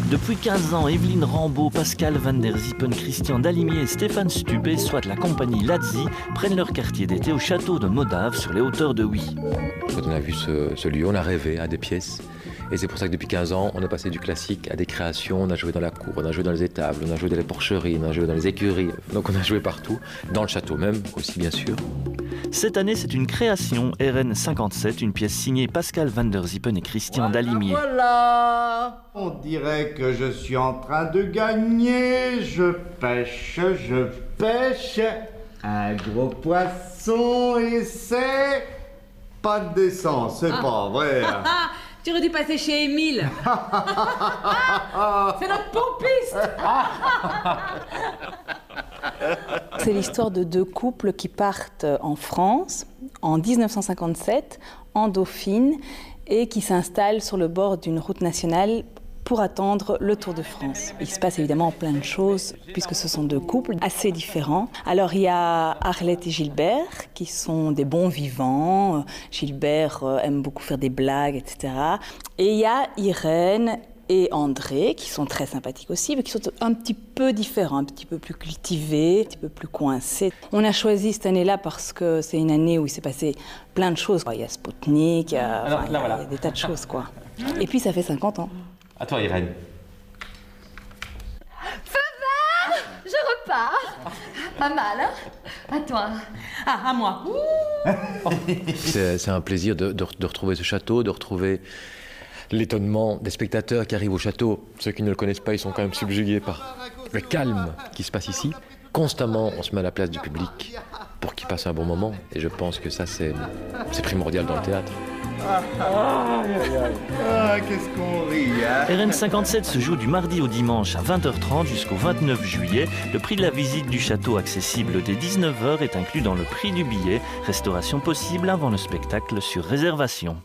Depuis 15 ans, Evelyne Rambaud, Pascal Van der Zippen, Christian Dalimier et Stéphane Stupé, soit la compagnie Lazzi, prennent leur quartier d'été au château de Modave sur les hauteurs de Huy. Quand on a vu ce lieu, on a rêvé à des pièces. Et c'est pour ça que depuis 15 ans, on est passé du classique à des créations. On a joué dans la cour, on a joué dans les étables, on a joué dans les porcheries, on a joué dans les écuries. Donc on a joué partout, dans le château même aussi bien sûr. Cette année, c'est une création, RN 57, une pièce signée Pascal Van der Zippen et Christian Dalimier. Voilà, on dirait que je suis en train de gagner. Je pêche, un gros poisson et c'est pas de décence, c'est pas vrai. Tu aurais dû passer chez Émile. C'est notre pompiste. C'est l'histoire de deux couples qui partent en France en 1957, en Dauphine, et qui s'installent sur le bord d'une route nationale pour attendre le Tour de France. Il se passe évidemment plein de choses, puisque ce sont deux couples assez différents. Alors il y a Arlette et Gilbert, qui sont des bons vivants. Gilbert aime beaucoup faire des blagues, etc. Et il y a Irène et André, qui sont très sympathiques aussi, mais qui sont un petit peu différents, un petit peu plus cultivés, un petit peu plus coincés. On a choisi cette année-là parce que c'est une année où il s'est passé plein de choses. Il y a Spoutnik, il y a des tas de choses, quoi. Et puis ça fait 50 ans. À toi Irène. Feu vert, je repars. Pas mal, hein? À toi. Ah, à moi. C'est un plaisir de retrouver ce château, de retrouver l'étonnement des spectateurs qui arrivent au château. Ceux qui ne le connaissent pas, ils sont quand même subjugués par le calme qui se passe ici. Constamment, on se met à la place du public pour qu'il passe un bon moment. Et je pense que ça, c'est primordial dans le théâtre. Qu'est-ce qu'on rit, hein? RN 57 se joue du mardi au dimanche à 20h30 jusqu'au 29 juillet. Le prix de la visite du château accessible dès 19h est inclus dans le prix du billet. Restauration possible avant le spectacle sur réservation.